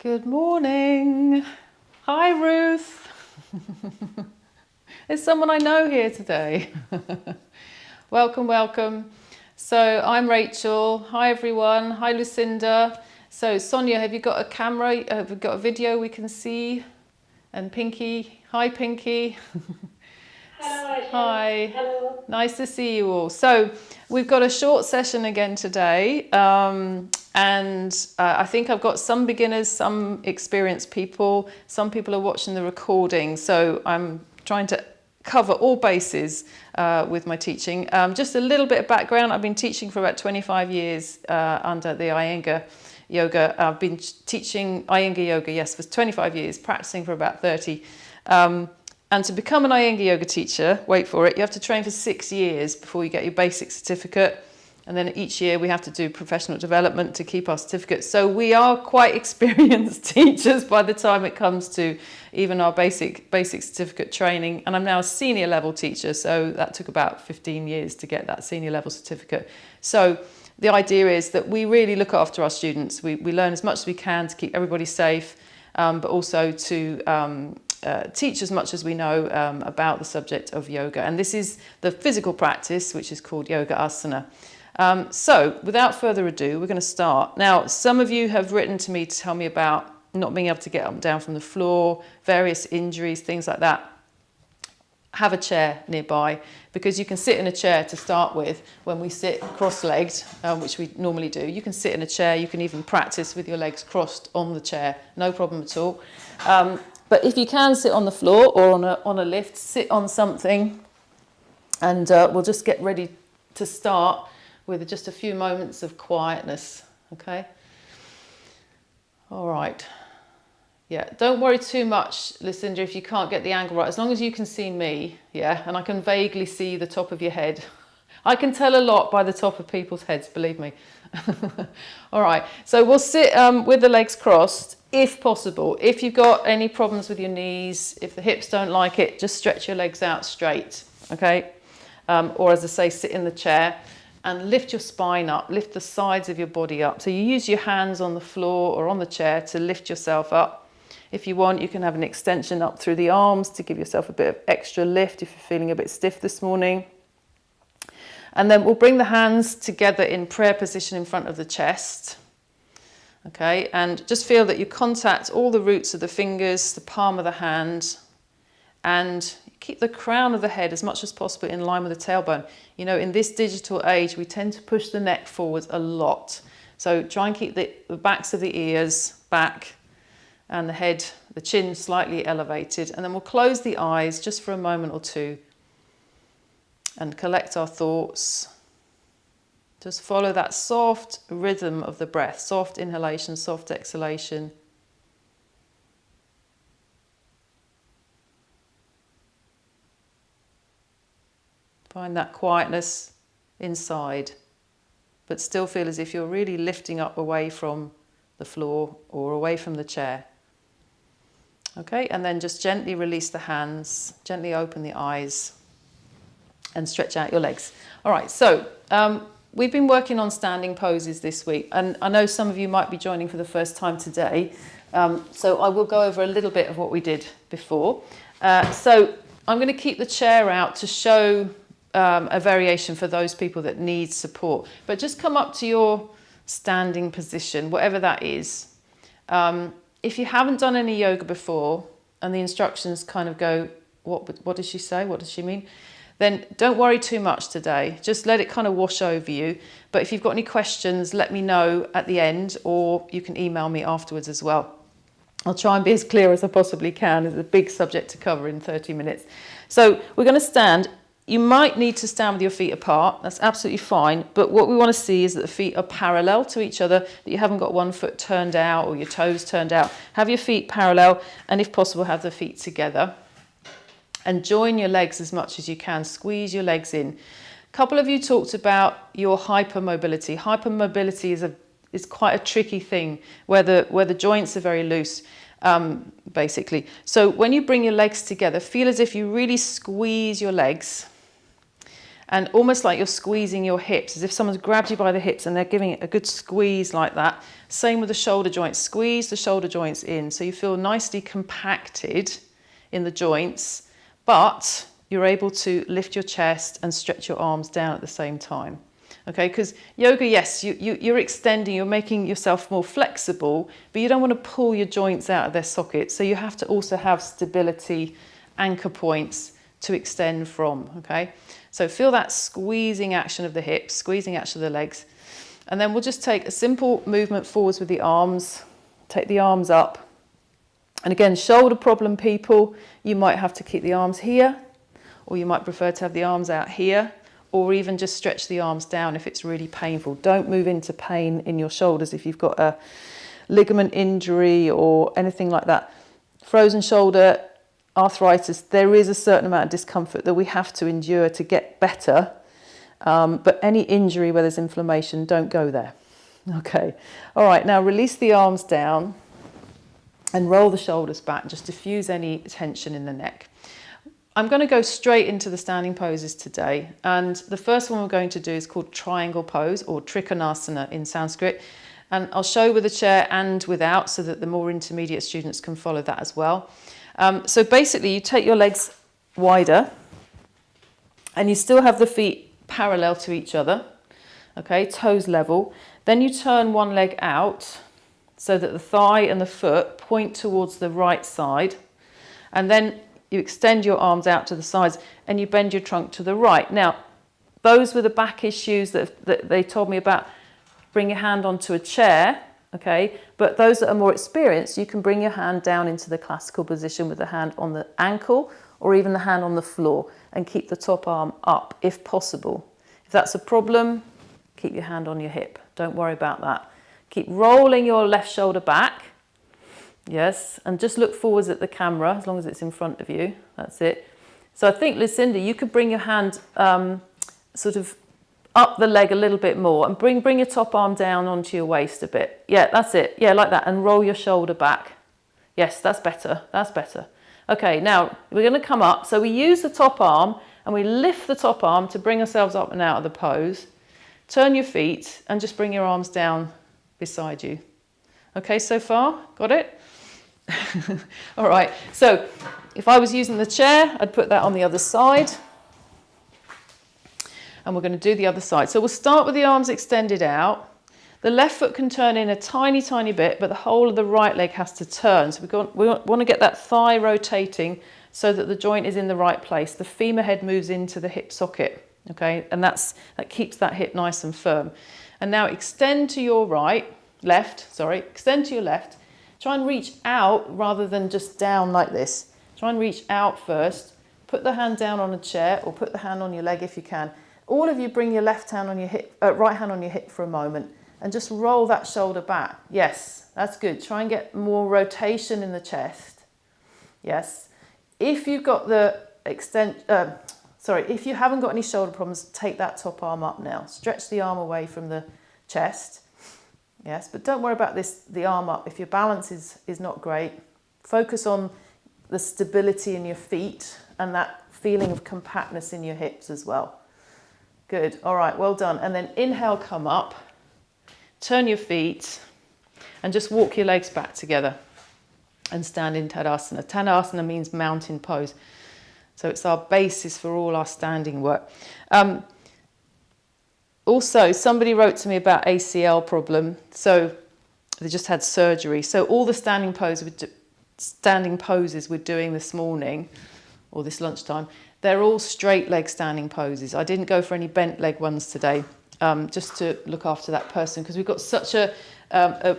Good morning. Hi, Ruth. There's someone I know here today. Welcome, welcome. So I'm Rachel. Hi, everyone. Hi, Lucinda. So Sonia, have you got a camera? Have you got a video we can see? And Pinky. Hi, Pinky. Hello, Rachel. Hi. Hello. Nice to see you all. So we've got a short session again today. I think I've got some beginners, some experienced people. Some people are watching the recording. So I'm trying to cover all bases with my teaching. Just a little bit of background. I've been teaching for about 25 years under the Iyengar yoga. I've been teaching Iyengar yoga, yes, for 25 years, practicing for about 30. And to become an Iyengar yoga teacher, wait for it, you have to train for 6 years before you get your basic certificate. And then each year we have to do professional development to keep our certificate. So we are quite experienced teachers by the time it comes to even our basic certificate training. And I'm now a senior level teacher, so that took about 15 years to get that senior level certificate. So the idea is that we really look after our students. We learn as much as we can to keep everybody safe, but also to teach as much as we know about the subject of yoga. And this is the physical practice, which is called yoga asana. So without further ado, we're going to start. Now, some of you have written to me to tell me about not being able to get up and down from the floor, various injuries, things like that. Have a chair nearby, because you can sit in a chair to start with when we sit cross-legged, which we normally do. You can sit in a chair, you can even practice with your legs crossed on the chair, no problem at all. But if you can sit on the floor or on a lift, sit on something, and we'll just get ready to start with just a few moments of quietness, okay? All right. Yeah, don't worry too much, Lucinda, if you can't get the angle right. As long as you can see me, yeah, and I can vaguely see the top of your head. I can tell a lot by the top of people's heads, believe me. All right, so we'll sit with the legs crossed, if possible. If you've got any problems with your knees, if the hips don't like it, just stretch your legs out straight, okay? Or as I say, sit in the chair and lift your spine up, lift the sides of your body up. So you use your hands on the floor or on the chair to lift yourself up. If you want, you can have an extension up through the arms to give yourself a bit of extra lift if you're feeling a bit stiff this morning. And then we'll bring the hands together in prayer position in front of the chest. Okay, and just feel that you contact all the roots of the fingers, the palm of the hand, and keep the crown of the head as much as possible in line with the tailbone. You know, in this digital age, we tend to push the neck forwards a lot. So try and keep the backs of the ears back, and the head, the chin slightly elevated. And then we'll close the eyes just for a moment or two and collect our thoughts. Just follow that soft rhythm of the breath, soft inhalation, soft exhalation. Find that quietness inside, but still feel as if you're really lifting up away from the floor or away from the chair. Okay, and then just gently release the hands, gently open the eyes and stretch out your legs. All right, so we've been working on standing poses this week, and I know some of you might be joining for the first time today, so I will go over a little bit of what we did before. So I'm going to keep the chair out to show a variation for those people that need support, but just come up to your standing position, whatever that is. If you haven't done any yoga before and the instructions kind of go, what does she say? What does she mean? Then don't worry too much today. Just let it kind of wash over you. But if you've got any questions, let me know at the end, or you can email me afterwards as well. I'll try and be as clear as I possibly can. It's a big subject to cover in 30 minutes. So we're going to stand. You might need to stand with your feet apart. That's absolutely fine. But what we want to see is that the feet are parallel to each other, that you haven't got one foot turned out or your toes turned out. Have your feet parallel, and if possible, have the feet together. And join your legs as much as you can. Squeeze your legs in. A couple of you talked about your hypermobility. Hypermobility is quite a tricky thing where the joints are very loose, basically. So when you bring your legs together, feel as if you really squeeze your legs. and almost like you're squeezing your hips, as if someone's grabbed you by the hips and they're giving it a good squeeze like that. Same with the shoulder joints. Squeeze the shoulder joints in so you feel nicely compacted in the joints, but you're able to lift your chest and stretch your arms down at the same time. Okay, because yoga, yes, you're extending, you're making yourself more flexible, but you don't want to pull your joints out of their sockets. So you have to also have stability, anchor points to extend from, okay? So feel that squeezing action of the hips, squeezing action of the legs. And then we'll just take a simple movement forwards with the arms, take the arms up. And again, shoulder problem people, you might have to keep the arms here, or you might prefer to have the arms out here, or even just stretch the arms down if it's really painful. Don't move into pain in your shoulders if you've got a ligament injury or anything like that. Frozen shoulder, arthritis, there is a certain amount of discomfort that we have to endure to get better. But any injury where there's inflammation, don't go there. Okay. All right, now release the arms down and roll the shoulders back. Just diffuse any tension in the neck. I'm going to go straight into the standing poses today, and the first one we're going to do is called triangle pose, or trikonasana in Sanskrit, and I'll show with a chair and without so that the more intermediate students can follow that as well. So basically you take your legs wider and you still have the feet parallel to each other, okay, toes level. Then you turn one leg out so that the thigh and the foot point towards the right side, and then you extend your arms out to the sides and you bend your trunk to the right. Now, those with the back issues that they told me about, bring your hand onto a chair, okay? But those that are more experienced, you can bring your hand down into the classical position with the hand on the ankle or even the hand on the floor and keep the top arm up if possible. If that's a problem, keep your hand on your hip. Don't worry about that. Keep rolling your left shoulder back. Yes, and just look forwards at the camera as long as it's in front of you. That's it. So I think, Lucinda, you could bring your hand sort of up the leg a little bit more and bring your top arm down onto your waist a bit. Yeah, that's it. Yeah, like that. And roll your shoulder back. Yes, that's better. That's better. Okay, now we're going to come up. So we use the top arm and we lift the top arm to bring ourselves up and out of the pose. Turn your feet and just bring your arms down beside you. Okay, so far? Got it? All right, so if I was using the chair, I'd put that on the other side. And we're going to do the other side. So we'll start with the arms extended out. The left foot can turn in a tiny, tiny bit, but the whole of the right leg has to turn. So we want to get that thigh rotating so that the joint is in the right place. The femur head moves into the hip socket, okay? And that keeps that hip nice and firm. And now extend to your extend to your left. Try and reach out rather than just down like this. Try and reach out first. Put the hand down on a chair or put the hand on your leg if you can. All of you bring your left hand on your hip, right hand on your hip for a moment and just roll that shoulder back. Yes, that's good. Try and get more rotation in the chest. Yes. If you've got if you haven't got any shoulder problems, take that top arm up now. Stretch the arm away from the chest. Yes, but don't worry about the arm up. If your balance is not great, focus on the stability in your feet and that feeling of compactness in your hips as well. Good, all right, well done. And then inhale, come up, turn your feet and just walk your legs back together and stand in Tadasana. Tadasana means mountain pose. So it's our basis for all our standing work. Also, somebody wrote to me about ACL problem. So they just had surgery. So all the standing poses we're doing this morning or this lunchtime, they're all straight leg standing poses. I didn't go for any bent leg ones today, just to look after that person, because we've got such a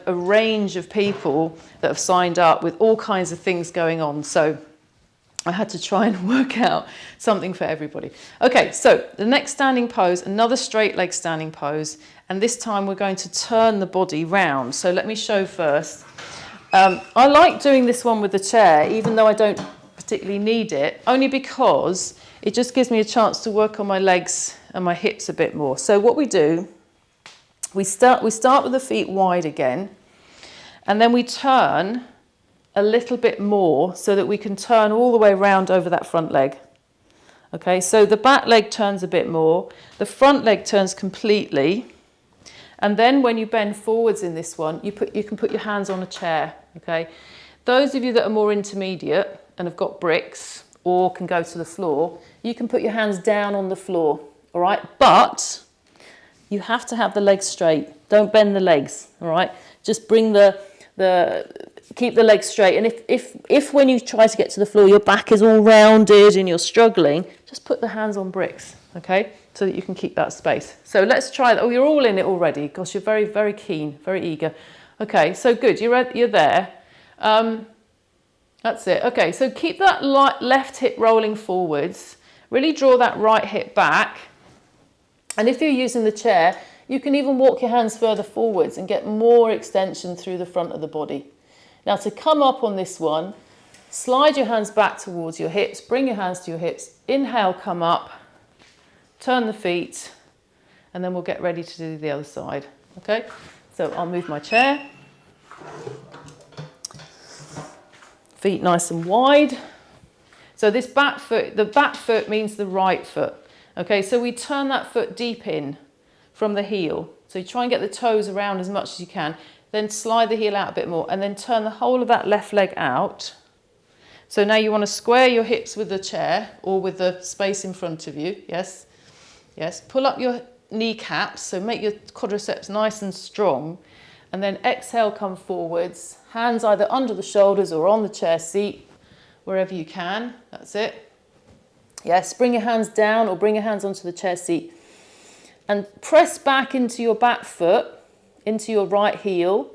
range of people that have signed up with all kinds of things going on. So I had to try and work out something for everybody. Okay, so the next standing pose, another straight leg standing pose, and this time we're going to turn the body round. So let me show first. I like doing this one with the chair, even though I don't particularly need it, only because it just gives me a chance to work on my legs and my hips a bit more. So what we do, we start with the feet wide again, and then we turn a little bit more so that we can turn all the way around over that front leg. Okay, so the back leg turns a bit more, the front leg turns completely, and then when you bend forwards in this one, you can put your hands on a chair, okay? Those of you that are more intermediate and have got bricks or can go to the floor, you can put your hands down on the floor, all right? But you have to have the legs straight. Don't bend the legs, all right? Just bring keep the legs straight. And if when you try to get to the floor, your back is all rounded and you're struggling, just put the hands on bricks, okay? So that you can keep that space. So let's try that. Oh, you're all in it already. Gosh, you're very, very keen, very eager. Okay, so good. You're there. That's it. Okay, so keep that left hip rolling forwards. Really draw that right hip back. And if you're using the chair, you can even walk your hands further forwards and get more extension through the front of the body. Now to come up on this one, slide your hands back towards your hips, bring your hands to your hips, inhale, come up, turn the feet, and then we'll get ready to do the other side, okay? So I'll move my chair. Feet nice and wide. So this back foot, the back foot means the right foot, okay? So we turn that foot deep in from the heel. So you try and get the toes around as much as you can. Then slide the heel out a bit more and then turn the whole of that left leg out. So now you want to square your hips with the chair or with the space in front of you. Yes, yes. Pull up your kneecaps, so make your quadriceps nice and strong. And then exhale, come forwards. Hands either under the shoulders or on the chair seat, wherever you can. That's it. Yes, bring your hands down or bring your hands onto the chair seat. And press back into your back foot, into your right heel,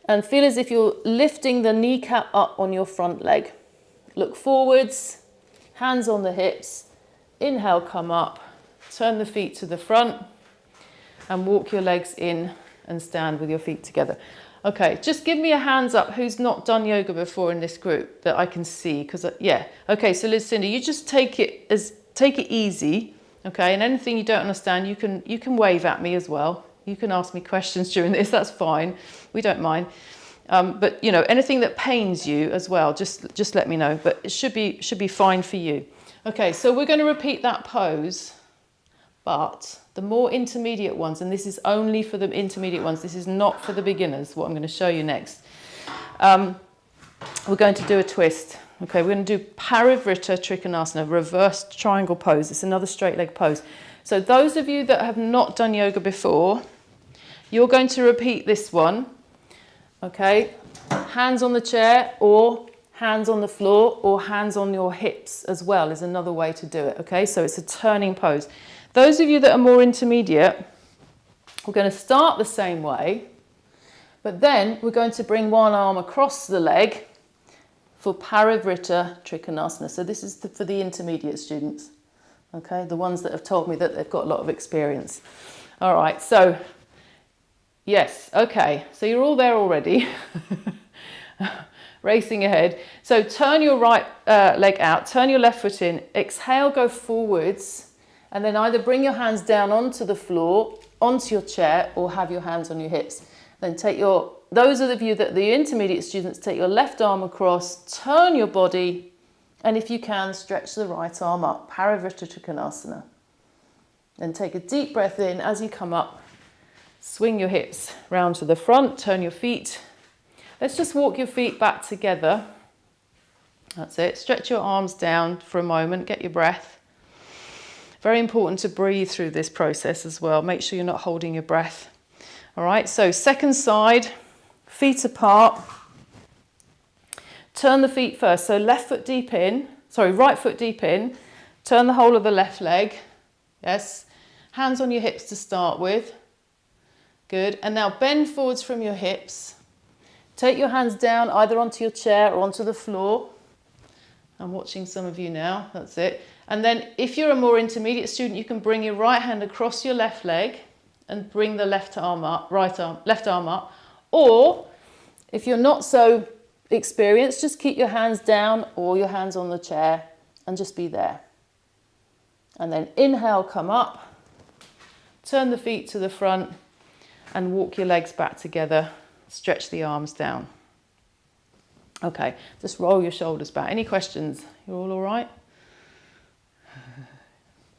and feel as if you're lifting the kneecap up on your front leg. Look forwards, hands on the hips, inhale, come up, turn the feet to the front, and walk your legs in and stand with your feet together. Okay, just give me a hands up who's not done yoga before in this group that I can see, because yeah. Okay, so Lucinda, you just take it easy, okay, and anything you don't understand, you can wave at me as well. You can ask me questions during this, that's fine. We don't mind. But you know, anything that pains you as well, just let me know. But it should be fine for you. Okay, so we're going to repeat that pose, but the more intermediate ones, and this is only for the intermediate ones, this is not for the beginners, what I'm going to show you next. We're going to do a twist. Okay, we're going to do Parivrtta Trikonasana, reverse triangle pose. It's another straight leg pose. So those of you that have not done yoga before, you're going to repeat this one, okay? Hands on the chair or hands on the floor or hands on your hips as well is another way to do it, okay? So it's a turning pose. Those of you that are more intermediate, we're going to start the same way, but then we're going to bring one arm across the leg for Parivrtta Trikonasana. So this is for the intermediate students, okay? The ones that have told me that they've got a lot of experience. All right, so yes, okay, so you're all there already. Racing ahead. So turn your right leg out, turn your left foot in, exhale, go forwards, and then either bring your hands down onto the floor, onto your chair, or have your hands on your hips. Then those of you that the intermediate students, take your left arm across, turn your body, and if you can, stretch the right arm up, Parivrtta Trikonasana. Then take a deep breath in as you come up. Swing your hips round to the front, turn your feet. Let's just walk your feet back together. That's it. Stretch your arms down for a moment, get your breath. Very important to breathe through this process as well. Make sure you're not holding your breath. All right, so second side, feet apart. Turn the feet first. So right foot deep in. Turn the whole of the left leg. Yes. Hands on your hips to start with. Good. And now bend forwards from your hips. Take your hands down either onto your chair or onto the floor. I'm watching some of you now. That's it. And then if you're a more intermediate student, you can bring your right hand across your left leg and bring the left arm up, left arm up. Or if you're not so experienced, just keep your hands down or your hands on the chair and just be there. And then inhale, come up, turn the feet to the front and walk your legs back together. Stretch the arms down. Okay, just roll your shoulders back. Any questions? You're all right?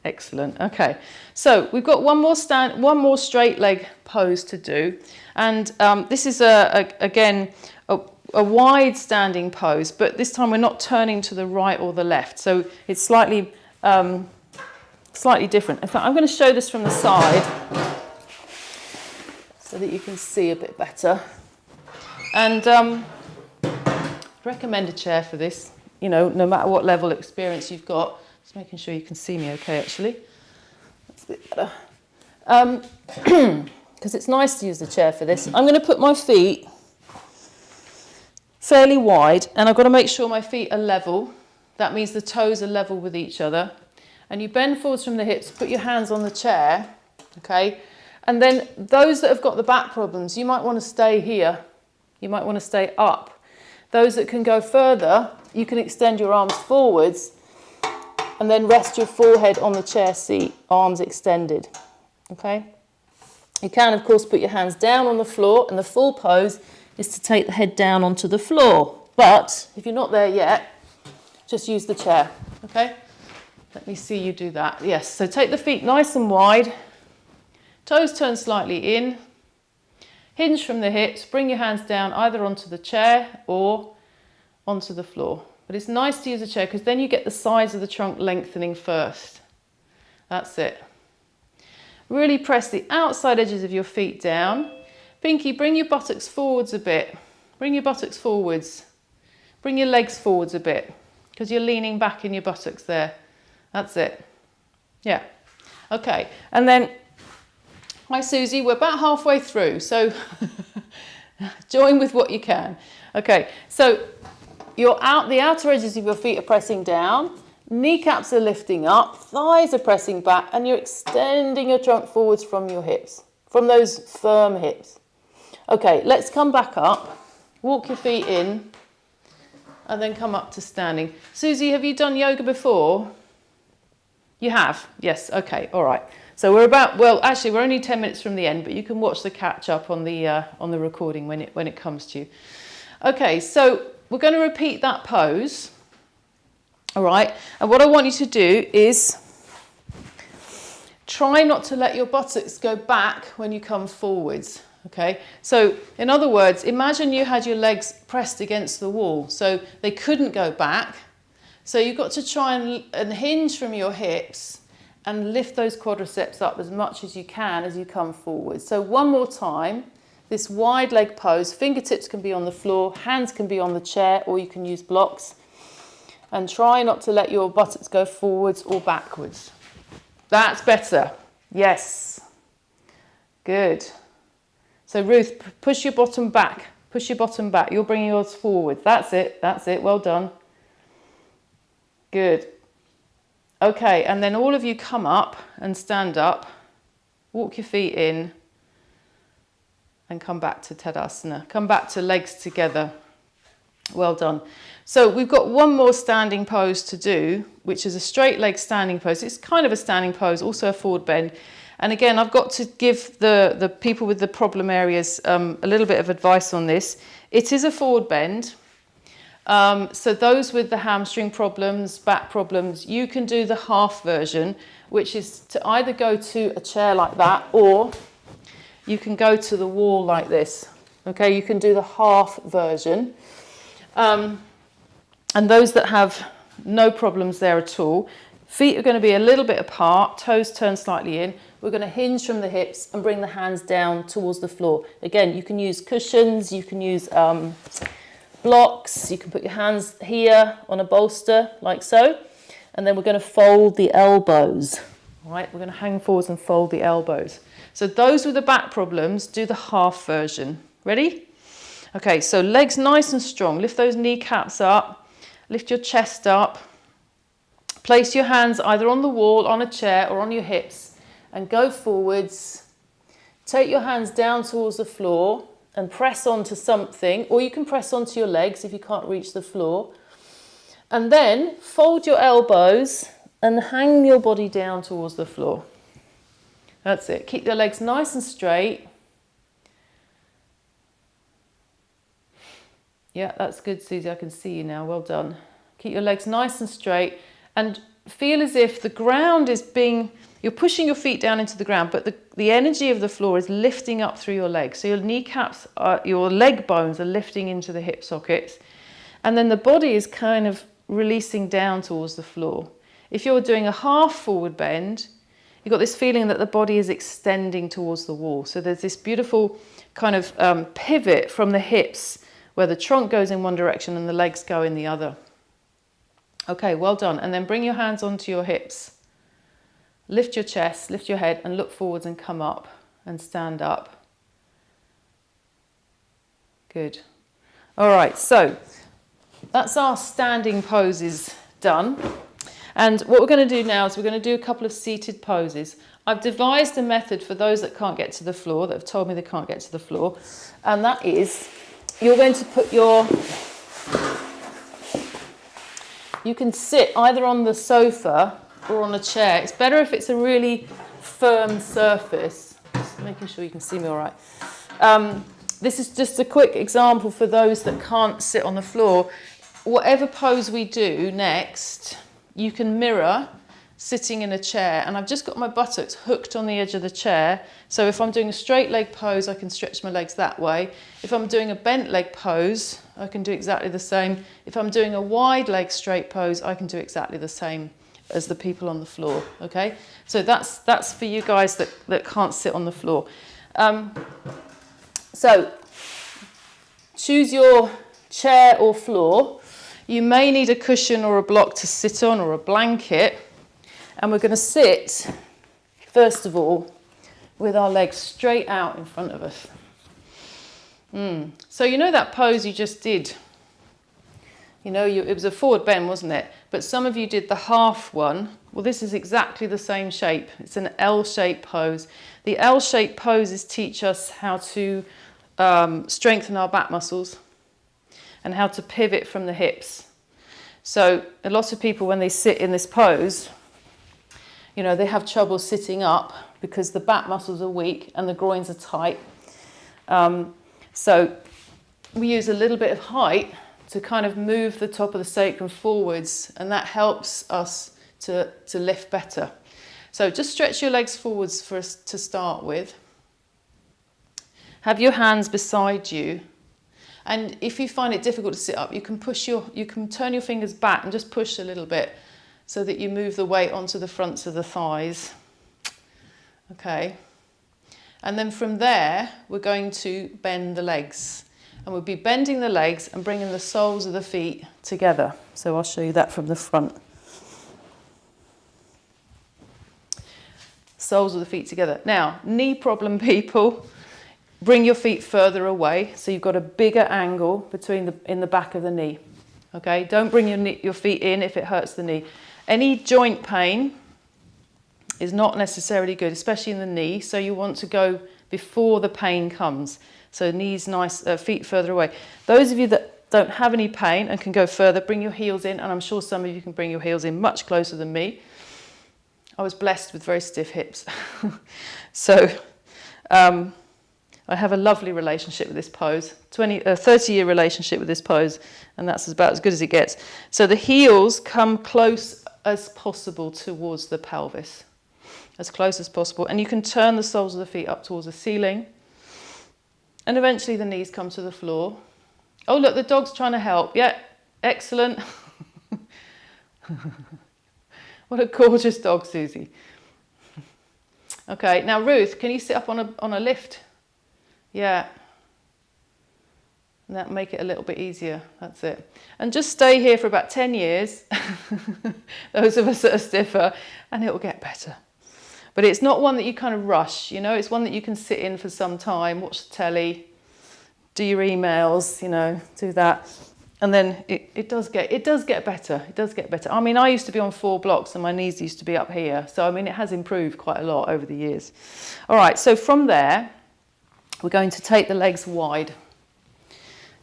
Excellent. Okay, so we've got one more straight leg pose to do, and this is again a wide standing pose, but this time we're not turning to the right or the left, so it's slightly different. In fact, I'm going to show this from the side so that you can see a bit better. And recommend a chair for this. You know, no matter what level of experience you've got. Just making sure you can see me okay, actually. That's a bit better. Because it's nice to use the chair for this. I'm going to put my feet fairly wide, and I've got to make sure my feet are level. That means the toes are level with each other. And you bend forwards from the hips, put your hands on the chair, okay? And then those that have got the back problems, you might want to stay here. You might want to stay up. Those that can go further, you can extend your arms forwards and then rest your forehead on the chair seat, arms extended, okay? You can, of course, put your hands down on the floor, and the full pose is to take the head down onto the floor. But if you're not there yet, just use the chair, okay? Let me see you do that. Yes, so take the feet nice and wide, toes turn slightly in, hinge from the hips, bring your hands down either onto the chair or onto the floor. But it's nice to use a chair because then you get the sides of the trunk lengthening first. That's it. Really press the outside edges of your feet down. Pinky, bring your buttocks forwards a bit. Bring your buttocks forwards. Bring your legs forwards a bit because you're leaning back in your buttocks there. That's it. Yeah. Okay. And then, hi Susie, we're about halfway through, so join with what you can. Okay, so the outer edges of your feet are pressing down, kneecaps are lifting up, thighs are pressing back, and you're extending your trunk forwards from your hips, from those firm hips. Okay, let's come back up, walk your feet in, and then come up to standing. Susie, have you done yoga before? You have? Yes, okay, all right. So we're only 10 minutes from the end, but you can watch the catch up on the recording when it comes to you. Okay, so we're going to repeat that pose. All right, and what I want you to do is try not to let your buttocks go back when you come forwards. Okay, so in other words, imagine you had your legs pressed against the wall, so they couldn't go back. So you've got to try and hinge from your hips and lift those quadriceps up as much as you can as you come forward. So one more time, this wide leg pose, fingertips can be on the floor, hands can be on the chair, or you can use blocks. And try not to let your buttocks go forwards or backwards. That's better. Yes. Good. So Ruth, push your bottom back. Push your bottom back. You're bringing yours forward. That's it. That's it. Well done. Good. Okay, and then all of you come up and stand up, walk your feet in, and come back to Tadasana. Come back to legs together. Well done. So we've got one more standing pose to do, which is a straight leg standing pose. It's kind of a standing pose, also a forward bend. And again, I've got to give the people with the problem areas a little bit of advice on this. It is a forward bend. So those with the hamstring problems, back problems, you can do the half version, which is to either go to a chair like that, or you can go to the wall like this. Okay, you can do the half version. And those that have no problems there at all, feet are going to be a little bit apart, toes turn slightly in. We're going to hinge from the hips and bring the hands down towards the floor. Again, you can use cushions, you can use blocks, you can put your hands here on a bolster like so, and then we're going to fold the elbows. All right, we're going to hang forwards and fold the elbows. So those with the back problems, do the half version. Ready? Okay, so legs nice and strong. Lift those kneecaps up, lift your chest up, place your hands either on the wall, on a chair, or on your hips, and go forwards. Take your hands down towards the floor and press onto something, or you can press onto your legs if you can't reach the floor. And then fold your elbows and hang your body down towards the floor. That's it. Keep your legs nice and straight. Yeah, that's good, Susie. I can see you now. Well done. Keep your legs nice and straight. And feel as if the ground is you're pushing your feet down into the ground, but the energy of the floor is lifting up through your legs. So your kneecaps, your leg bones are lifting into the hip sockets. And then the body is kind of releasing down towards the floor. If you're doing a half forward bend, you've got this feeling that the body is extending towards the wall. So there's this beautiful kind of pivot from the hips where the trunk goes in one direction and the legs go in the other. Okay, well done. And then bring your hands onto your hips. Lift your chest, lift your head and look forwards and come up and stand up. Good. All right, so that's our standing poses done. And what we're going to do now is we're going to do a couple of seated poses. I've devised a method for those that can't get to the floor, that have told me they can't get to the floor. And that is, you're going to put you can sit either on the sofa or on a chair. It's better if it's a really firm surface. Just making sure you can see me all right. This is just a quick example for those that can't sit on the floor. Whatever pose we do next, you can mirror sitting in a chair. And I've just got my buttocks hooked on the edge of the chair. So if I'm doing a straight leg pose, I can stretch my legs that way. If I'm doing a bent leg pose, I can do exactly the same. If I'm doing a wide leg straight pose, I can do exactly the same as the people on the floor, okay? So that's for you guys that can't sit on the floor. So choose your chair or floor. You may need a cushion or a block to sit on or a blanket. And we're going to sit, first of all, with our legs straight out in front of us. So you know that pose you just did? You know, it was a forward bend, wasn't it? But some of you did the half one. Well, this is exactly the same shape. It's an L-shaped pose. The L-shaped poses teach us how to strengthen our back muscles and how to pivot from the hips. So a lot of people, when they sit in this pose, you know, they have trouble sitting up because the back muscles are weak and the groins are tight. So we use a little bit of height to kind of move the top of the sacrum forwards, and that helps us to lift better. So just stretch your legs forwards for us to start with. Have your hands beside you. And if you find it difficult to sit up, you can turn your fingers back and just push a little bit so that you move the weight onto the fronts of the thighs. Okay. And then from there, we're going to bend the legs. And we'll be bending the legs and bringing the soles of the feet together. So I'll show you that from the front. Soles of the feet together. Now, knee problem people, bring your feet further away so you've got a bigger angle in the back of the knee. Okay, don't bring your feet in if it hurts the knee. Any joint pain is not necessarily good, especially in the knee, so you want to go before the pain comes. So knees nice, feet further away. Those of you that don't have any pain and can go further, bring your heels in, and I'm sure some of you can bring your heels in much closer than me. I was blessed with very stiff hips. So I have a lovely relationship with this pose, 30-year relationship with this pose, and that's about as good as it gets. So the heels come close as possible towards the pelvis, as close as possible. And you can turn the soles of the feet up towards the ceiling. And eventually the knees come to the floor. Oh, look, the dog's trying to help. Yeah, excellent. What a gorgeous dog, Susie. Okay, now Ruth, can you sit up on a lift? Yeah. And that'll make it a little bit easier. That's it. And just stay here for about 10 years, those of us that are stiffer, and it will get better. But it's not one that you kind of rush, you know, it's one that you can sit in for some time, watch the telly, do your emails, you know, do that. And then it does get better. It does get better. I mean, I used to be on 4 blocks and my knees used to be up here. So, I mean, it has improved quite a lot over the years. All right, so from there, we're going to take the legs wide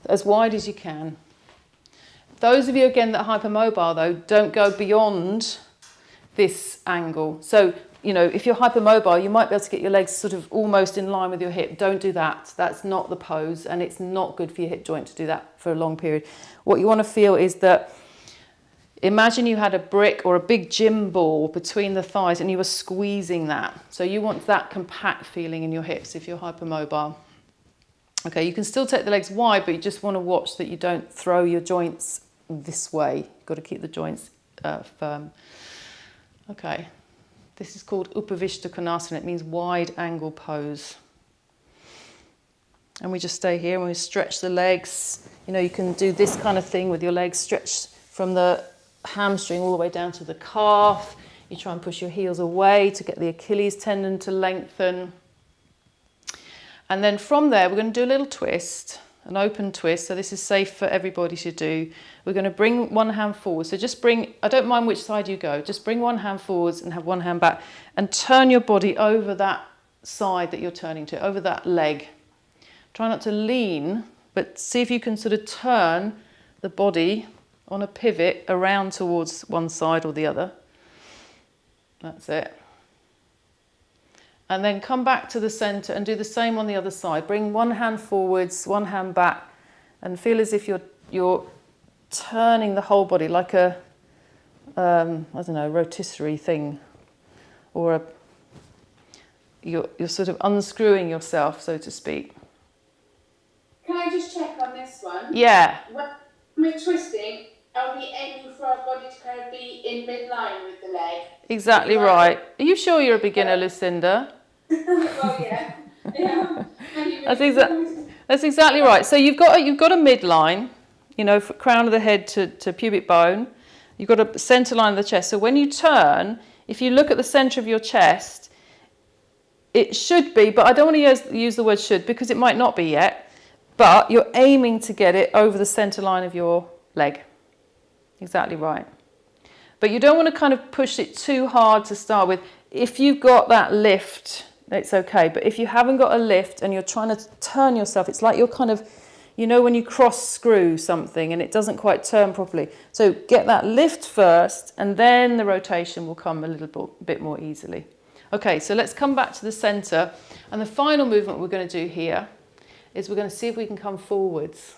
as you can. Those of you, again, that are hypermobile, though, don't go beyond this angle. So, you know, if you're hypermobile, you might be able to get your legs sort of almost in line with your hip. Don't do that. That's not the pose, and it's not good for your hip joint to do that for a long period. What you want to feel is that imagine you had a brick or a big gym ball between the thighs and you were squeezing that. So you want that compact feeling in your hips if you're hypermobile. Okay, you can still take the legs wide, but you just want to watch that you don't throw your joints this way. You've got to keep the joints firm. Okay, this is called Upavishta Konasana. It means wide angle pose. And we just stay here and we stretch the legs. You know, you can do this kind of thing with your legs stretched from the hamstring all the way down to the calf. You try and push your heels away to get the Achilles tendon to lengthen. And then from there, we're going to do a little twist, an open twist. So this is safe for everybody to do. We're going to bring one hand forward. So just bring, I don't mind which side you go, just bring one hand forwards and have one hand back and turn your body over that side that you're turning to, over that leg. Try not to lean, but see if you can sort of turn the body on a pivot around towards one side or the other. That's it. And then come back to the center and do the same on the other side. Bring one hand forwards, one hand back, and feel as if you're turning the whole body like a, I don't know, rotisserie thing, or you're sort of unscrewing yourself, so to speak. Can I just check on this one? Yeah. When we're twisting, are we aiming for our body to kind of be in midline with the leg? Exactly right. Are you sure you're a beginner, Lucinda? Well, yeah. Yeah. That's exactly right. So you've got a midline, you know, from crown of the head to pubic bone. You've got a center line of the chest. So when you turn, if you look at the center of your chest, it should be, but I don't want to use the word should because it might not be yet, but you're aiming to get it over the center line of your leg. Exactly right. But you don't want to kind of push it too hard to start with. If you've got that lift, it's okay. But if you haven't got a lift and you're trying to turn yourself, it's like you're kind of, you know, when you cross screw something and it doesn't quite turn properly. So get that lift first and then the rotation will come a little bit more easily. Okay, so let's come back to the center. And the final movement we're going to do here is we're going to see if we can come forwards.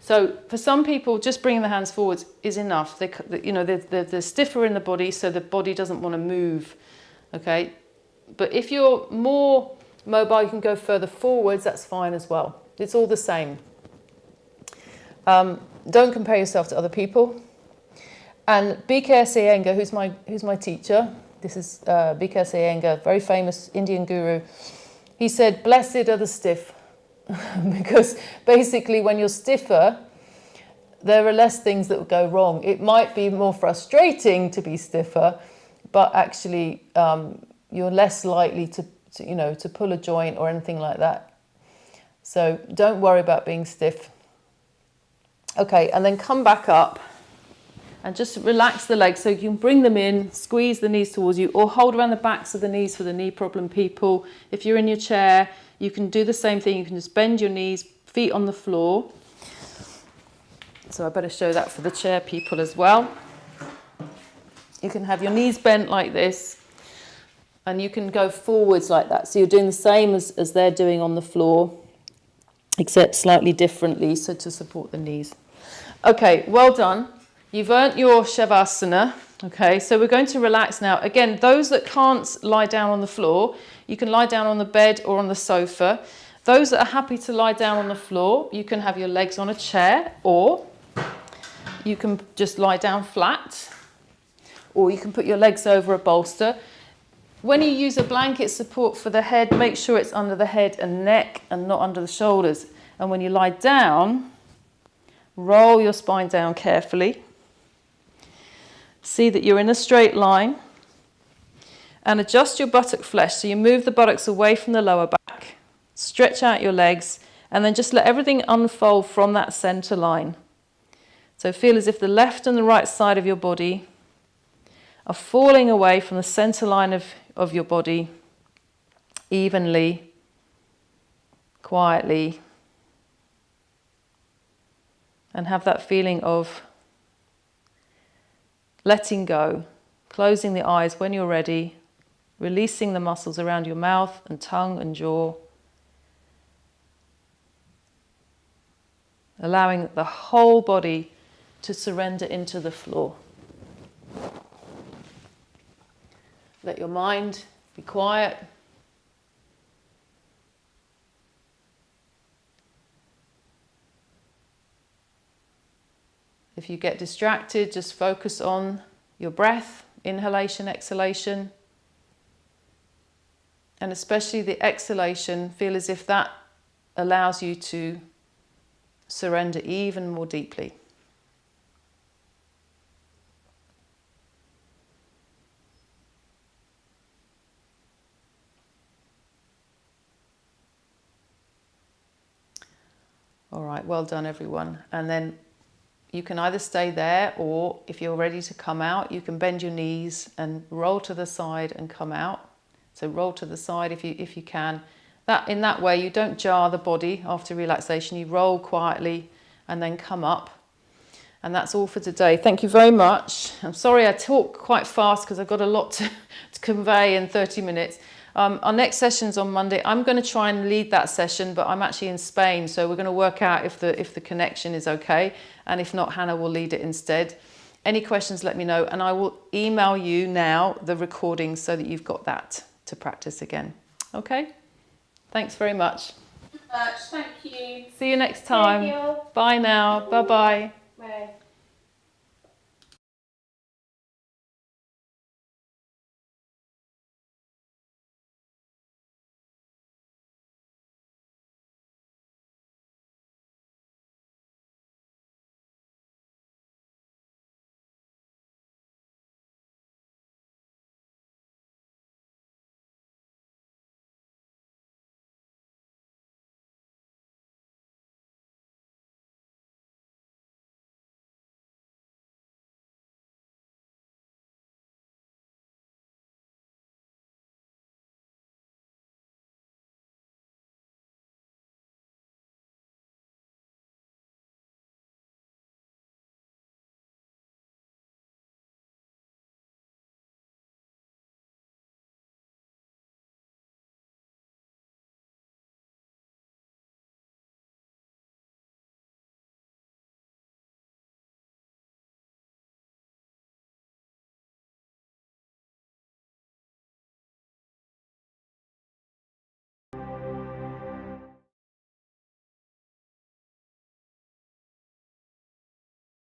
So for some people, just bringing the hands forwards is enough. They're stiffer in the body, so the body doesn't want to move. Okay, but if you're more mobile, you can go further forwards. That's fine as well. It's all the same. Don't compare yourself to other people. And B.K.S. Iyengar, who's my teacher. This is B.K.S. Iyengar, very famous Indian guru. He said, "Blessed are the stiff." Because basically when you're stiffer, there are less things that will go wrong. It might be more frustrating to be stiffer, but actually you're less likely to pull a joint or anything like that. So don't worry about being stiff. Okay, and then come back up and just relax the legs so you can bring them in, squeeze the knees towards you, or hold around the backs of the knees for the knee problem people. If you're in your chair, you can do the same thing. You can just bend your knees, feet on the floor. So I better show that for the chair people as well. You can have your knees bent like this, and you can go forwards like that. So you're doing the same as they're doing on the floor, except slightly differently, so to support the knees. Okay, well done. You've earned your Shavasana. Okay, so we're going to relax now. Again, those that can't lie down on the floor, you can lie down on the bed or on the sofa. Those that are happy to lie down on the floor, you can have your legs on a chair, or you can just lie down flat, or you can put your legs over a bolster. When you use a blanket support for the head, make sure it's under the head and neck and not under the shoulders. And when you lie down, roll your spine down carefully. See that you're in a straight line, and adjust your buttock flesh. So you move the buttocks away from the lower back, stretch out your legs, and then just let everything unfold from that center line. So feel as if the left and the right side of your body are falling away from the center line of your body evenly, quietly, and have that feeling of letting go, closing the eyes when you're ready, releasing the muscles around your mouth and tongue and jaw, allowing the whole body to surrender into the floor. Let your mind be quiet. If you get distracted, just focus on your breath, inhalation, exhalation. And especially the exhalation, feel as if that allows you to surrender even more deeply. All right, well done everyone. And then you can either stay there, or if you're ready to come out, you can bend your knees and roll to the side and come out. So roll to the side if you can. In that way you don't jar the body after relaxation. You roll quietly and then come up. And that's all for today. Thank you very much. I'm sorry I talk quite fast because I've got a lot to convey in 30 minutes. Our next session's on Monday. I'm going to try and lead that session, but I'm actually in Spain, so we're going to work out if the connection is okay, and if not, Hannah will lead it instead. Any questions, let me know, and I will email you now the recording so that you've got that to practice again. Okay? Thanks very much. Thank you. See you next time. Thank you. Bye now. Bye-bye. Bye.